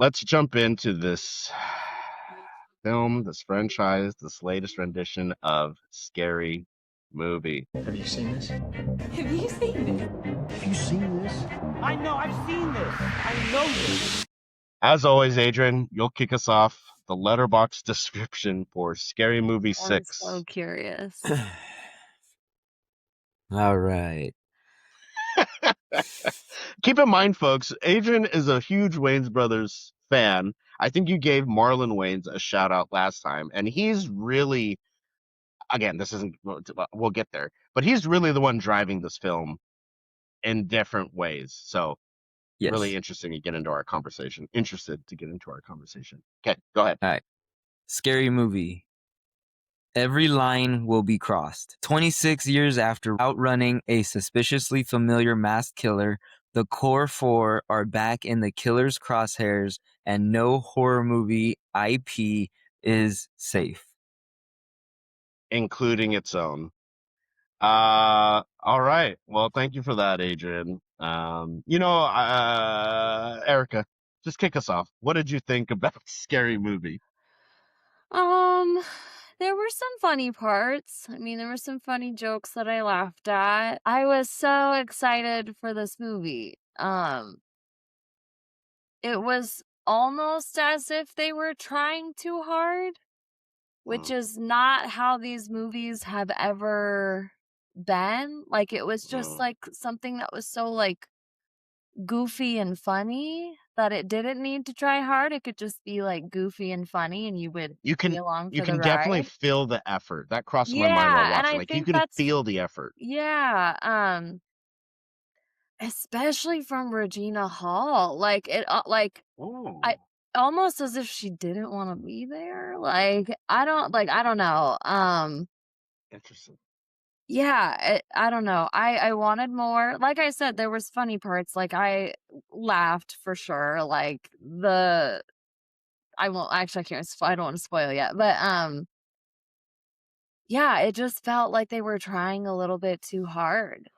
let's jump into this film, this franchise, this latest rendition of Scary Movie. Have you seen this? Have you seen it? Have you seen this? I know, I've seen this. I know this. As always, Adrian, you'll kick us off the letterbox description for Scary Movie I'm 6. so curious. All right. Keep in mind, folks, Adrian is a huge Wayans Brothers fan. I think you gave Marlon Wayans a shout out last time, and he's really, again, this isn't, we'll get there, but he's really the one driving this film in different ways. So, Yes. really interesting to get into our conversation. Interested to get into our conversation. Okay, go ahead. All right. Scary Movie. Every line will be crossed. 26 years after outrunning a suspiciously familiar masked killer, the core four are back in the killer's crosshairs, and no horror movie IP is safe. Including its own. All right. Well, thank you for that, Adrian. Erica, just kick us off. What did you think about Scary Movie? There were some funny parts. I mean, there were some funny jokes that I laughed at. I was so excited for this movie. It was almost as if they were trying too hard, which is not how these movies have ever been. Like, it was just like something that was so like goofy and funny that it didn't need to try hard. It could just be like goofy and funny, and you would You be can along you for the can definitely ride. feel the effort. That crossed my mind while Yeah, and watching. I Like you think can that's feel the effort. especially from Regina Hall. Like it, Oh, I almost as if she didn't want to be there. Like I don't know. interesting. Yeah, I don't know. I wanted more. Like I said, there was funny parts. Like I laughed for sure. Like I won't actually. I can't. I don't want to spoil yet. But yeah, it just felt like they were trying a little bit too hard.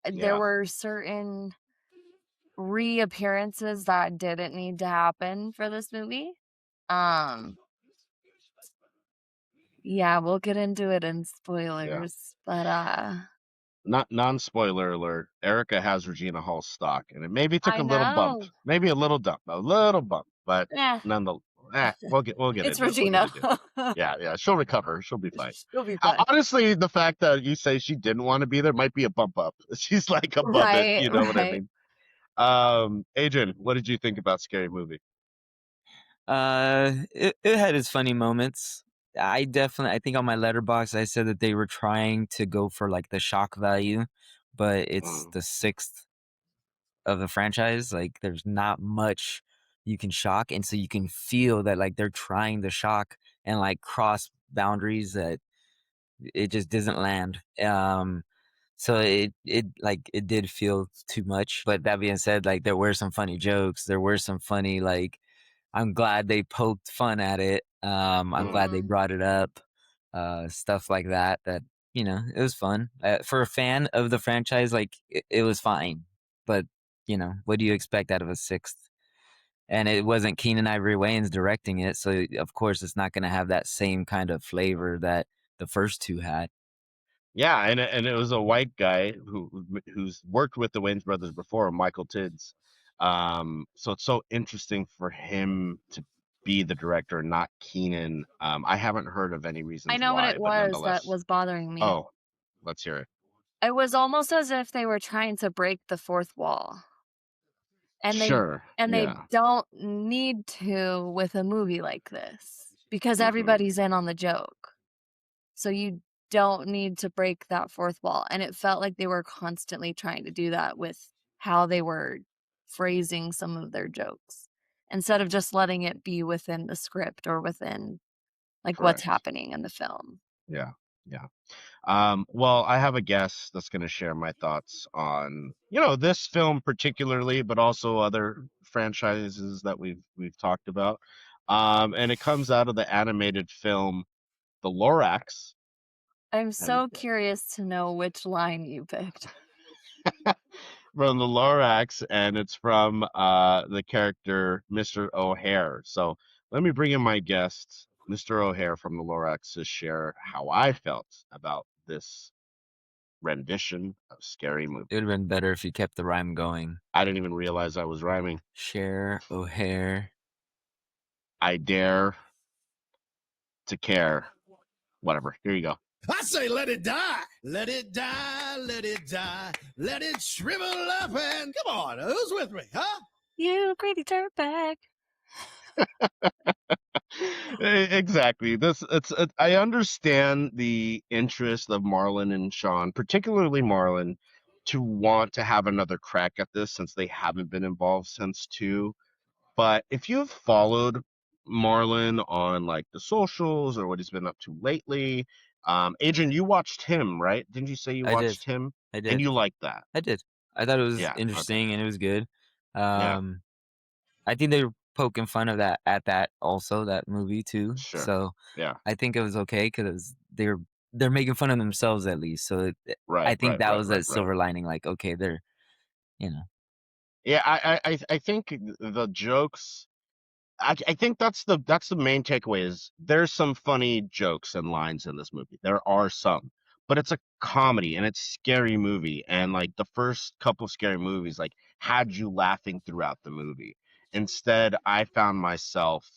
There Yeah. were certain reappearances that didn't need to happen for this movie. Yeah, we'll get into it in Yeah. spoilers, but Not non-spoiler alert. Erica has Regina Hall stock, and it maybe took I a little bump, know. maybe a little bump, but Eh, nonetheless, we'll get it's into it. What can Regina. you do? Yeah, she'll recover. She'll be fine. She'll be fine. Honestly, the fact that you say she didn't want to be there might be a bump up. She's like above it, Right, you know what I right. mean? Adrian, what did you think about Scary Movie? It had its funny moments. I think on my letterbox I said that they were trying to go for like the shock value, but it's the sixth of the franchise. Like there's not much you can shock, and so you can feel that like they're trying to shock and like cross boundaries that it just doesn't land. So it did feel too much. But that being said, like there were some funny jokes. There were some funny like I'm glad they poked fun at it. I'm glad they brought it up. Stuff like that. That it was fun for a fan of the franchise. Like it was fine, but what do you expect out of a sixth? And it wasn't Keenan Ivory Wayans directing it, so of course it's not going to have that same kind of flavor that the first two had. Yeah, and it was a white guy who's worked with the Wayans brothers before, Michael Tids. So it's so interesting for him to be the director, not Keenan. I haven't heard of any I reasons know what why, it but was that nonetheless. was bothering me. Oh, let's hear it. It was almost as if they were trying to break the fourth wall. And Sure. they Yeah. don't need to with a movie like this because everybody's in on the joke. So you don't need to break that fourth wall. And it felt like they were constantly trying to do that with how they were phrasing some of their jokes instead of just letting it be within the script or within like what's Correct. happening in the film. Yeah. Well, I have a guest that's going to share my thoughts on, this film particularly, but also other franchises that we've talked about. And it comes out of the animated film The Lorax. I'm so curious to know which line you picked. from the Lorax, and it's from the character Mr. O'Hare. So let me bring in my guest, Mr. O'Hare from the Lorax, to share how I felt about this rendition of Scary Movie. It would have been better if you kept the rhyme going. I didn't even realize I was rhyming. Cher, O'Hare. I dare to care. Whatever. Here you go. I say let it die. Let it die, let it die. Let it shrivel up and come on, who's with me, huh? You greedy dirtbag. Exactly. I understand the interest of Marlon and Sean, particularly Marlon, to want to have another crack at this since they haven't been involved since 2. But if you've followed Marlon on like the socials or what he's been up to lately, Adrian, you watched him, right? Didn't you say you I did. watched him? I And did. you liked that? I did. I thought it was Yeah. Okay. interesting and it was good. Yeah. I think they were poking fun of that at that also, that movie too. Sure. So Yeah. I think it was okay because they're making fun of themselves at least. So I Right. think that was that Right. silver lining. Like, okay, they're you know. Yeah. I think the jokes. I think that's the main takeaway is there's some funny jokes and lines in this movie. There are some, but it's a comedy and it's scary movie. And like the first couple of scary movies, like had you laughing throughout the movie. Instead, I found myself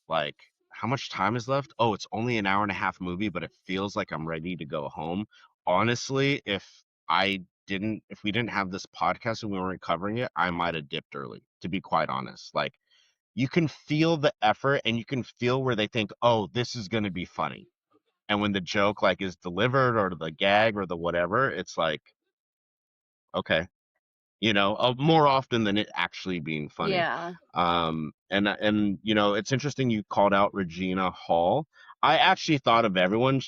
like, how much time is left? Oh, it's only an hour and a half movie, but it feels like I'm ready to go home. Honestly, if we didn't have this podcast and we weren't covering it, I might have dipped early, to be quite honest. Like you can feel the effort and you can feel where they think, oh, this is going to be funny. And when the joke like is delivered or the gag or the whatever, it's like, okay, more often than it actually being funny. Yeah. And it's interesting you called out Regina Hall. I actually thought of everyone.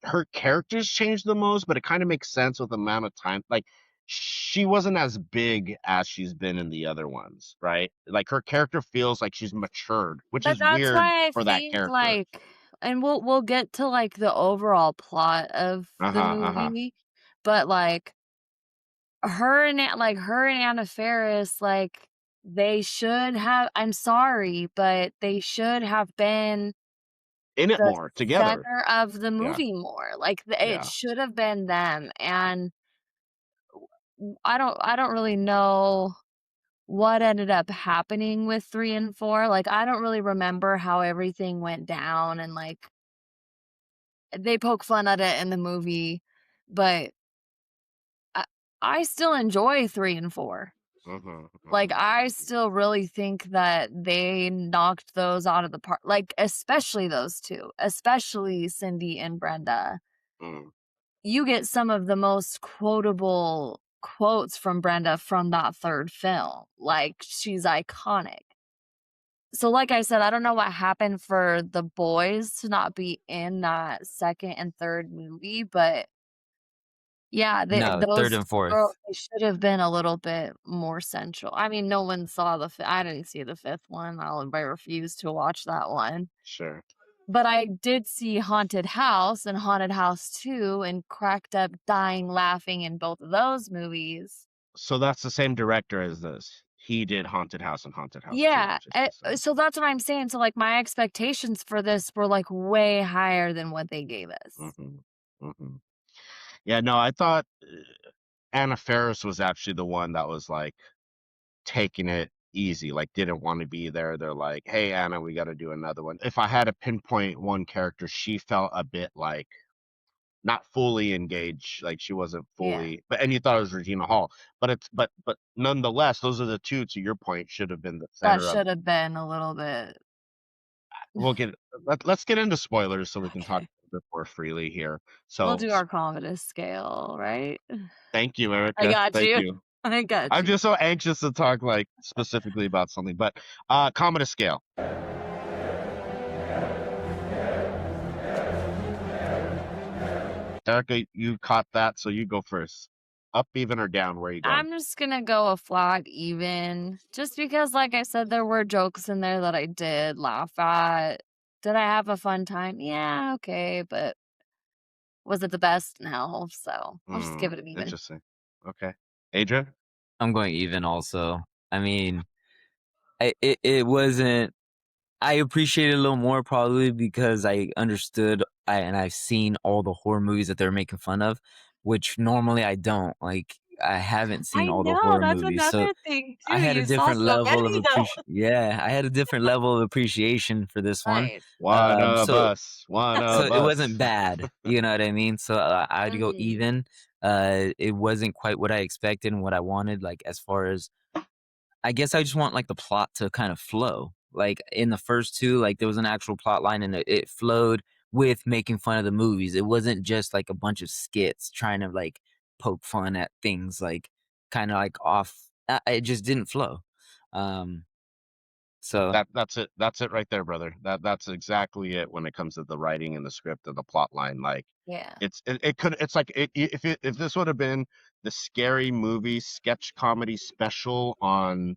Her characters changed the most, but it kind of makes sense with the amount of time. Like she wasn't as big as she's been in the other ones, right? Like her character feels like she's matured, which But is that's weird why I for that think, character. like, and we'll get to like the overall plot of the Uh-huh. movie, but like her and Anna Faris, like they should have, I'm sorry, but they should have been In it the more together. center of the Yeah. movie more. Like it Yeah. should have been them. And I don't really know what ended up happening with 3 and 4. Like I don't really remember how everything went down, and like they poke fun at it in the movie, but I, I still enjoy 3 and 4. Like I still really think that they knocked those out of the park. Like especially those two, especially Cindy and Brenda. Mm. You get some of the most quotable quotes from Brenda from that third film. Like she's iconic. So like I said, I don't know what happened for the boys to not be in that second and third movie, but yeah, No, third those and fourth. they should have been a little bit more central. I mean, no one saw I didn't see the 5th one. I refuse to watch that one. Sure. But I did see Haunted House and Haunted House 2 and cracked up dying laughing in both of those movies. So that's the same director as this. He did Haunted House and Haunted House 2, Yeah, which is the same. so that's what I'm saying. So like my expectations for this were like way higher than what they gave us. Yeah, no, I thought Anna Faris was actually the one that was like taking it easy, like didn't want to be there. They're like, "Hey, Anna, we got to do another one." If I had to pinpoint one character, she felt a bit like not fully engaged, like she wasn't Yeah. fully. But and you thought it was Regina Hall, but nonetheless, those are the two. To your point, should have been the That center of. should have been a little bit. We'll get let's get into spoilers so we can talk Okay. a bit more freely here. We'll So do our Commodus scale, right? thank you, I Erica. got Thank you. you. I got I'm you. just so anxious to talk like specifically about something, but Commodus scale. Erica, you caught that, so you go first. Up, even, or down? Where are you going? I'm just gonna go a flat even, just because, like I said, there were jokes in there that I did laugh at. Did I have a fun time? Yeah, okay, but was it the best? No, so I'll just give it an even. Interesting. Okay. Adrian? I'm going even also. I mean, it wasn't. I appreciate it a little more probably because I understood and I've seen all the horror movies that they're making fun of, which normally I don't. Like I haven't seen I all the know, horror that's movies, so another thing too, I had a you saw different so level of many though. Yeah, I had a different level of appreciation for this one. Right. One of So us. One so of it wasn't us. bad, you know what I mean? So I'd go Mhm. even. It wasn't quite what I expected and what I wanted. Like as far as I guess I just want like the plot to kind of flow. Like in the first two, like there was an actual plot line and it flowed with making fun of the movies. It wasn't just like a bunch of skits trying to like poke fun at things like kind of like off. It just didn't flow. Um, so That's it. That's it right there, brother. That's exactly it when it comes to the writing and the script and the plot line. Like Yeah. it could it's like if this would have been the scary movie sketch comedy special on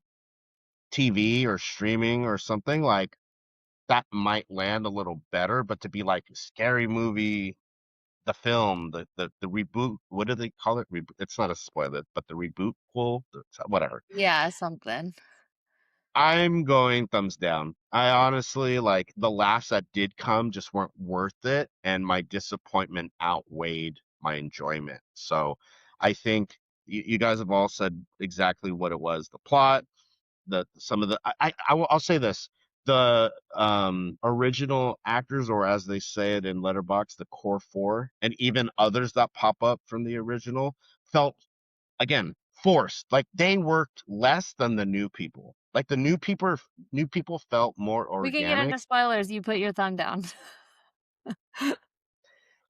TV or streaming or something, like that might land a little better, but to be like scary movie, the film, the reboot, what do they call it? It's not a spoiler, but the reboot, whatever. Yeah, something. I'm going thumbs down. I honestly like the laughs that did come just weren't worth it, and my disappointment outweighed my enjoyment. So I think you guys have all said exactly what it was. The plot, the some of the I'll say this. The original actors, or as they say it in Letterbox, the core four, and even others that pop up from the original, felt again forced. Like they worked less than the new people. Like the new people felt more We can get organic. into spoilers, you put your thumb down.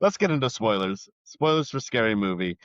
Let's get into spoilers. Spoilers for Scary Movie.